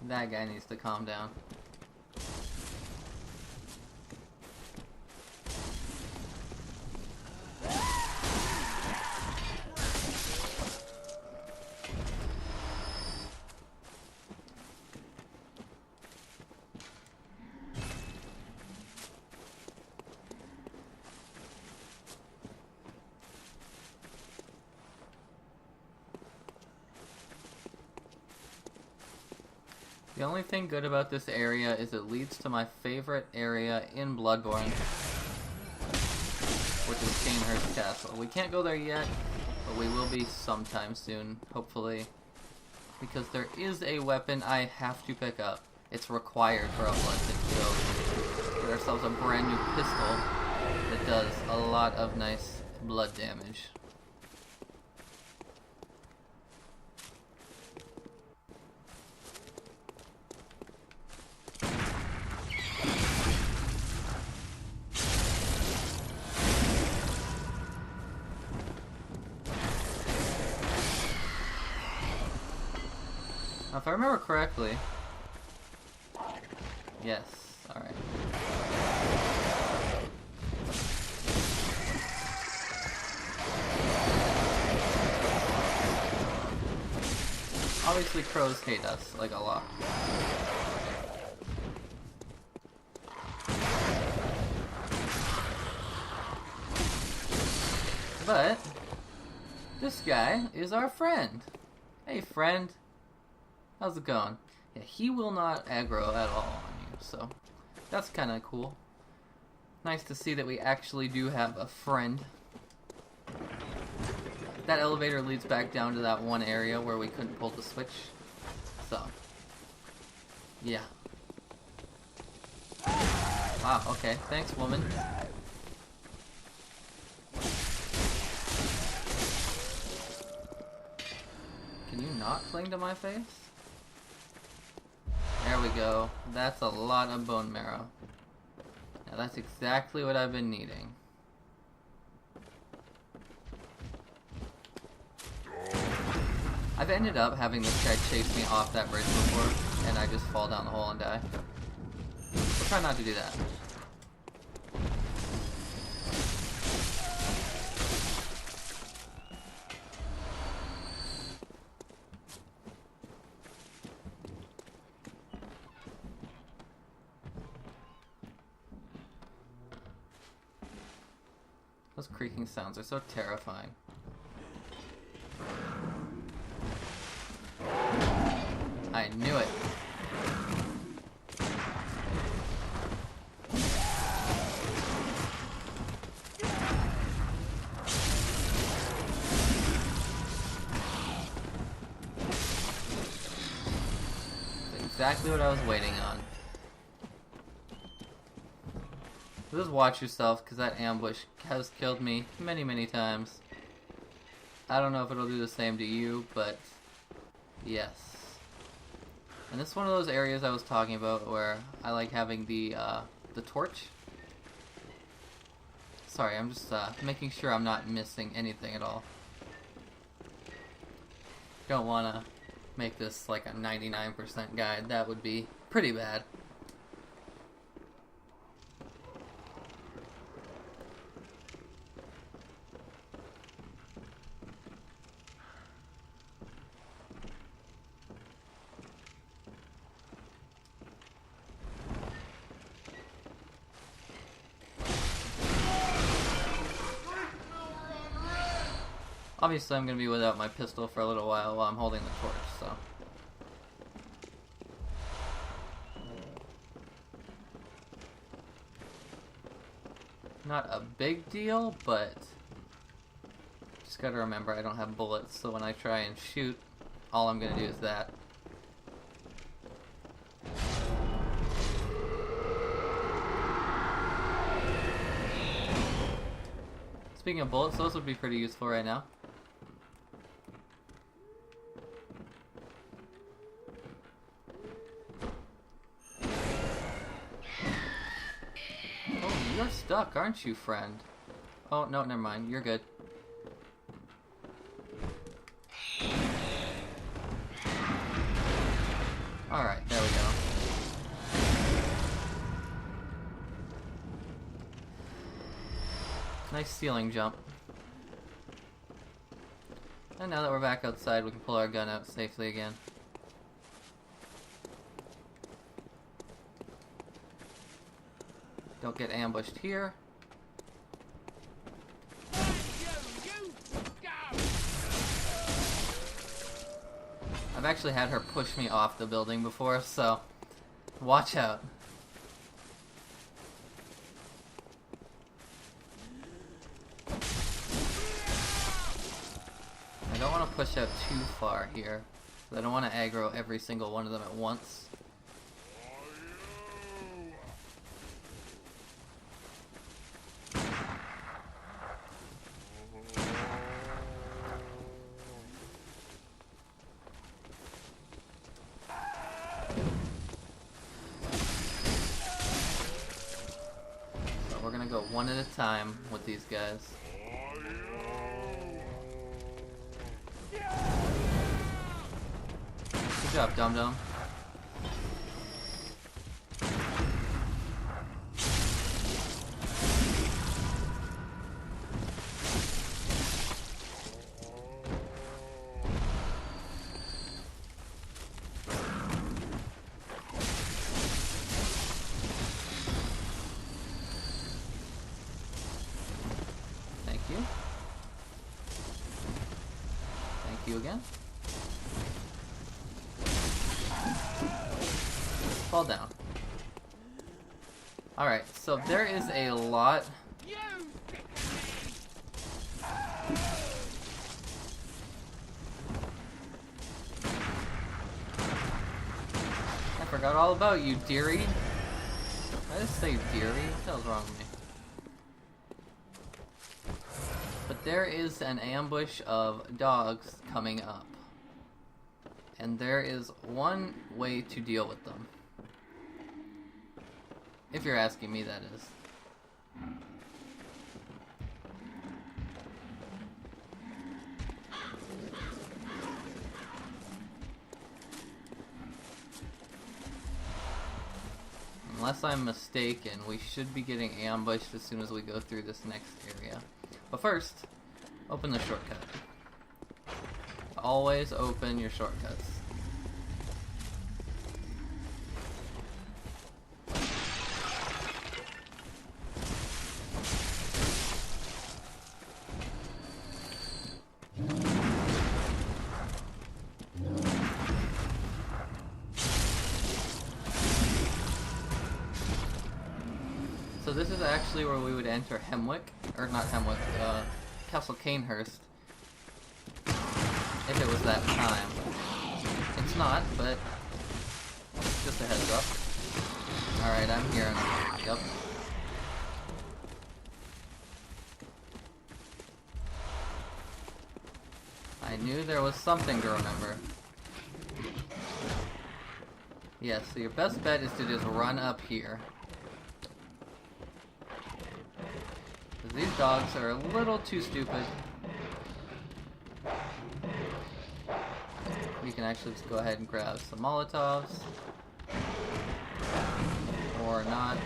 That guy needs to calm down. The only thing good about this area is it leads to my favorite area in Bloodborne, which is Canehurst Castle. We can't go there yet, but we will be sometime soon, hopefully, because there is a weapon I have to pick up. It's required for a Bloodtinge build. Get ourselves a brand new pistol that does a lot of nice blood damage. Now, if I remember correctly... Yes, alright. Obviously crows hate us, like, a lot. But this guy is our friend. Hey friend, how's it going? Yeah, he will not aggro at all on you, so that's kind of cool. Nice to see that we actually do have a friend. That elevator leads back down to that one area where we couldn't pull the switch. So, yeah. Wow, okay, thanks woman. Can you not cling to my face? There we go. That's a lot of bone marrow. Now that's exactly what I've been needing. I've ended up having this guy chase me off that bridge before, and I just fall down the hole and die. So try not to do that. Those creaking sounds are so terrifying. I knew it. That's exactly what I was waiting on. Just watch yourself, because that ambush has killed me many, many times. I don't know if it'll do the same to you, but yes. And this is one of those areas I was talking about where I like having the torch. Sorry, I'm just making sure I'm not missing anything at all. Don't want to make this like a 99% guide. That would be pretty bad. Obviously, I'm going to be without my pistol for a little while I'm holding the torch, so... Not a big deal, but... Just gotta remember I don't have bullets, so when I try and shoot, all I'm going to do is that. Speaking of bullets, those would be pretty useful right now. You're stuck, aren't you, friend? Oh, no, never mind. You're good. Alright, there we go. Nice ceiling jump. And now that we're back outside, we can pull our gun out safely again. Don't get ambushed here. I've actually had her push me off the building before, so watch out. I don't want to push out too far here, because I don't want to aggro every single one of them at once. We're gonna go one at a time with these guys. Good job, Dum Dum. Thank you. Thank you again. Fall down. Alright, so there is a lot. I forgot all about you, dearie. Did I just say dearie? What the hell's wrong with me? But there is an ambush of dogs coming up. And there is one way to deal with them. If you're asking me, that is. Unless I'm mistaken, we should be getting ambushed as soon as we go through this next area. But first, open the shortcut. Always open your shortcuts. So this is actually where we would enter Hemwick, or not Hemwick, Castle Canehurst, if it was that time. It's not, but just a heads up. Alright, I'm here. Yep. I knew there was something to remember. Yeah, so your best bet is to just run up here. These dogs are a little too stupid. You can actually just go ahead and grab some Molotovs. Or not.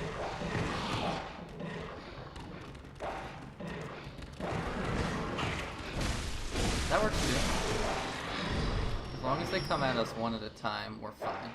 That works too. As long as they come at us one at a time, we're fine.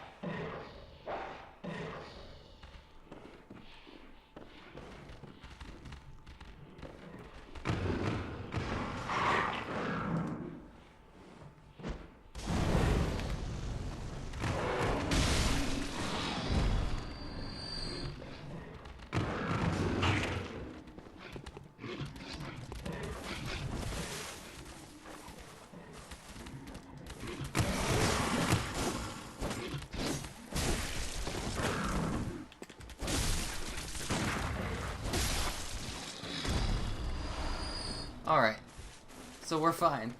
Alright, so we're fine.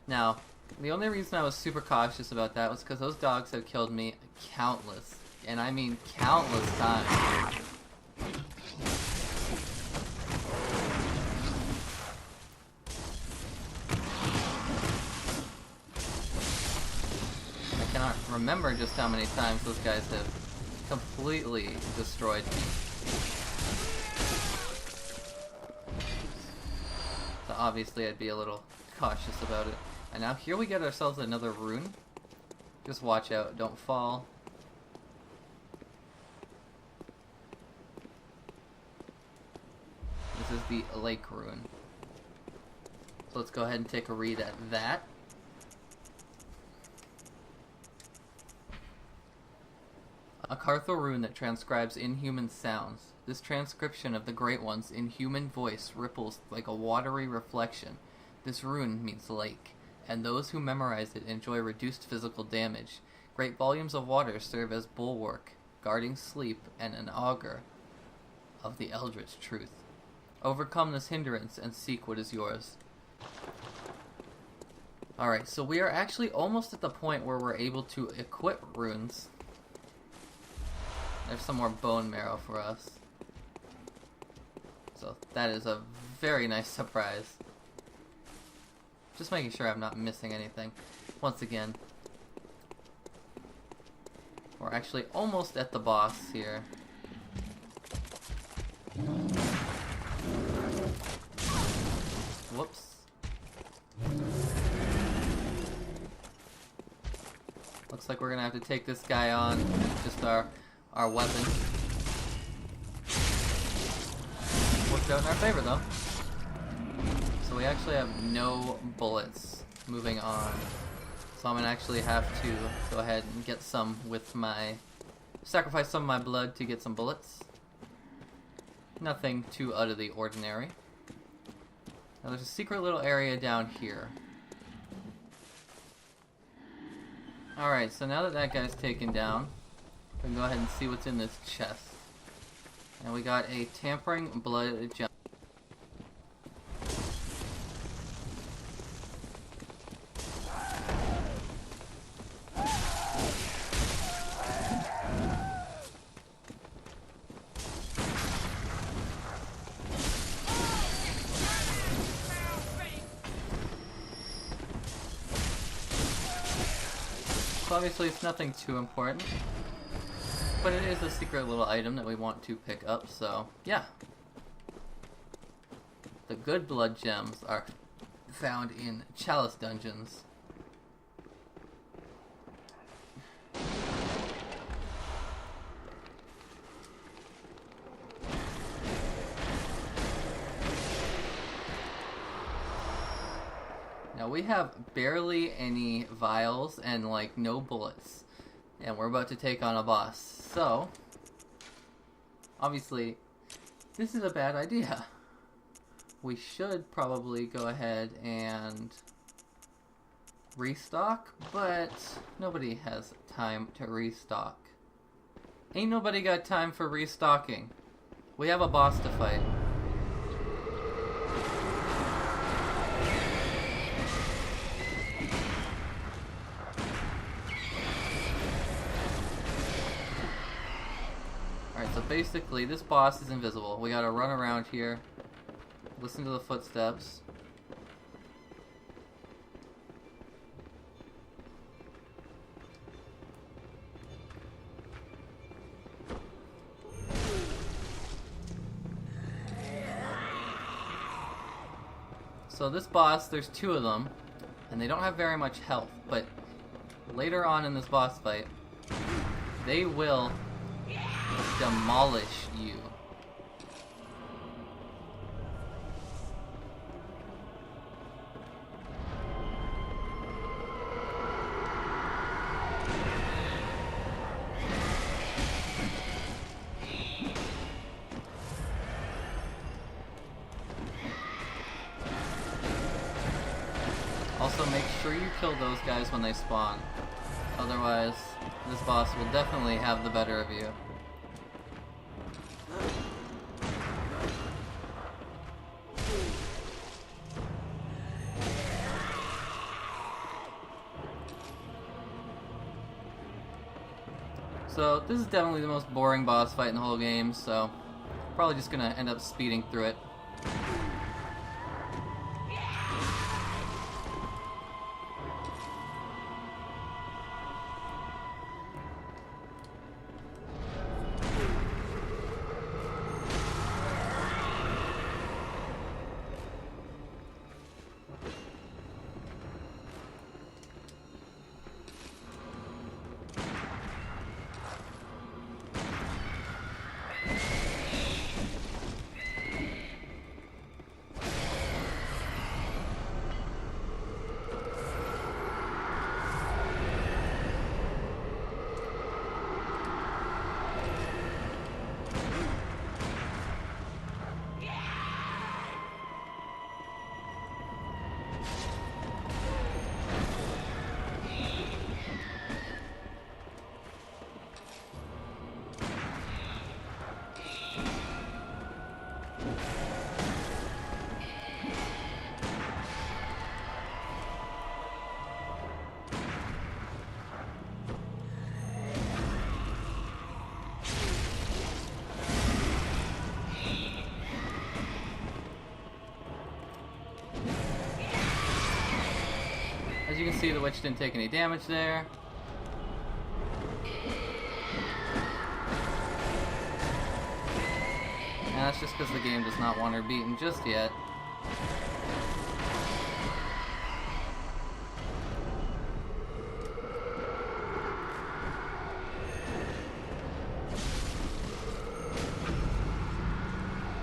Now, the only reason I was super cautious about that was because those dogs have killed me countless, and I mean countless times. I cannot remember just how many times those guys have completely destroyed me. Obviously I'd be a little cautious about it. And now here we get ourselves another rune. Just watch out, don't fall. This is the lake rune. So let's go ahead and take a read at that. A Carthel rune that transcribes inhuman sounds. This transcription of the Great One's inhuman voice ripples like a watery reflection. This rune means lake, and those who memorize it enjoy reduced physical damage. Great volumes of water serve as bulwark, guarding sleep, and an augur of the eldritch truth. Overcome this hindrance and seek what is yours. Alright, so we are actually almost at the point where we're able to equip runes. There's some more bone marrow for us. So that is a very nice surprise. Just making sure I'm not missing anything. Once again, We're actually almost at the boss here. Whoops. Looks like we're gonna have to take this guy on with just our weapon. Worked out in our favor though. So we actually have no bullets. Moving on. So I'm gonna actually have to go ahead and get some with my... sacrifice some of my blood to get some bullets. Nothing too out of the ordinary. Now there's a secret little area down here. Alright, so now that that guy's taken down, we can go ahead and see what's in this chest. And we got a tampering blood gem. So obviously it's nothing too important, but it is a secret little item that we want to pick up, so yeah. The good blood gems are found in Chalice dungeons. Now we have barely any vials and like no bullets, and we're about to take on a boss, so obviously this is a bad idea. We should probably go ahead and restock, but nobody has time to restock. Ain't nobody got time for restocking. We have a boss to fight. So basically, this boss is invisible. We gotta run around here, listen to the footsteps. So this boss, there's two of them, and they don't have very much health, but later on in this boss fight, they will demolish you. Also make sure you kill those guys when they spawn. Otherwise, this boss will definitely have the better of you. So this is definitely the most boring boss fight in the whole game, so probably just gonna end up speeding through it. As you can see, the witch didn't take any damage there. that's just because the game does not want her beaten just yet.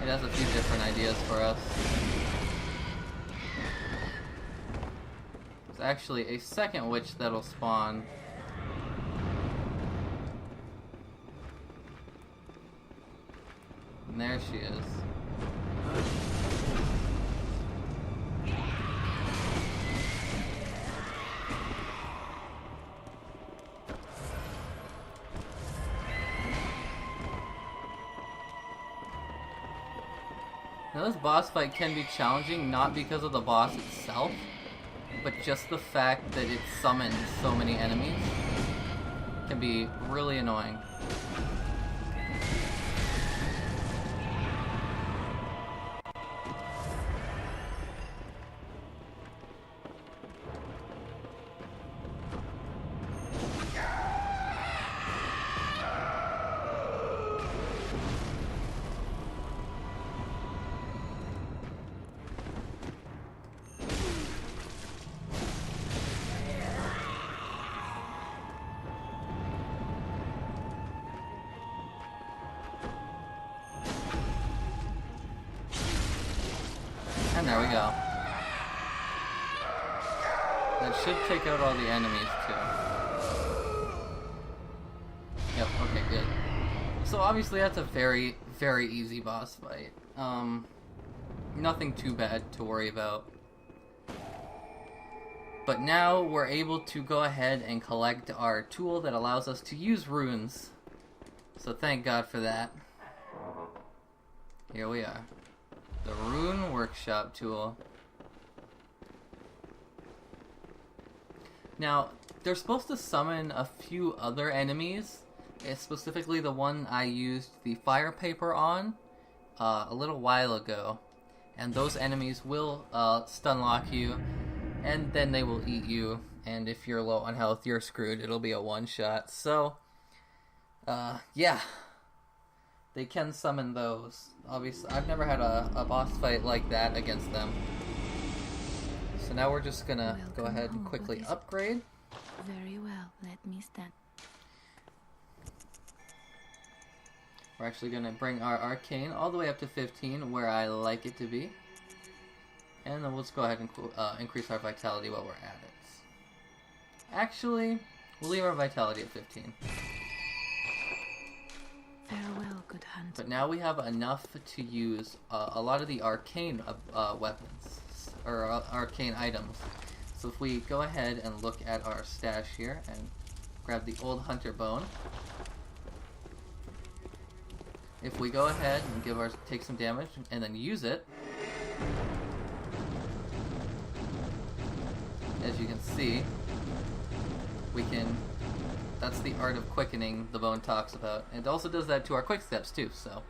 It has a few different ideas for us. There's actually a second witch that'll spawn. And there she is. Now this boss fight can be challenging, not because of the boss itself, but just the fact that it summons so many enemies can be really annoying. And there we go. That should take out all the enemies too. Yep, okay, good. So obviously that's a very, very easy boss fight. Nothing too bad to worry about. But now we're able to go ahead and collect our tool that allows us to use runes. So thank God for that. Here we are. The Rune Workshop tool. Now, they're supposed to summon a few other enemies, specifically the one I used the fire paper on a little while ago. And those enemies will stun lock you, and then they will eat you. And if you're low on health, you're screwed. It'll be a one-shot. So, yeah. They can summon those. Obviously, I've never had a boss fight like that against them. So now we're just gonna go ahead and quickly upgrade. Very well, let me stand. We're actually gonna bring our arcane all the way up to 15, where I like it to be. And then we'll just go ahead and increase our vitality while we're at it. Actually, we'll leave our vitality at 15. Farewell, good hunter. But now we have enough to use a lot of the arcane weapons, or arcane items. So if we go ahead and look at our stash here and grab the old hunter bone. If we go ahead and take some damage and then use it, as you can see, we can. That's the art of quickening the bone talks about. And it also does that to our quick steps too, so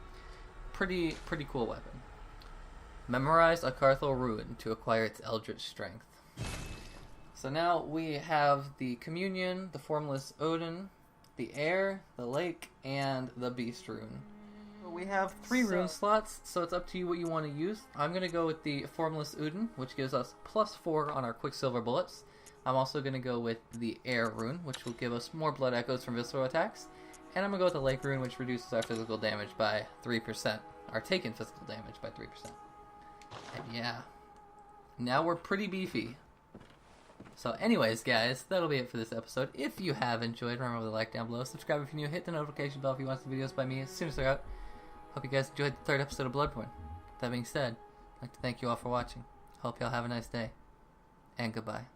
pretty cool weapon. Memorize a Carthel rune to acquire its eldritch strength. So now we have the Communion, the Formless Odin, the Air, the Lake, and the Beast rune. We have 3 rune slots, so it's up to you what you want to use. I'm going to go with the Formless Odin, which gives us +4 on our Quicksilver bullets. I'm also going to go with the Air rune, which will give us more blood echoes from visceral attacks. And I'm going to go with the Lake rune, which reduces our physical damage by 3%. Our taken physical damage by 3%. And yeah, now we're pretty beefy. So anyways, guys, that'll be it for this episode. If you have enjoyed, remember to like down below, subscribe if you're new, hit the notification bell if you want some videos by me as soon as they're out. Hope you guys enjoyed the 3rd episode of Bloodborne. That being said, I'd like to thank you all for watching. Hope y'all have a nice day. And goodbye.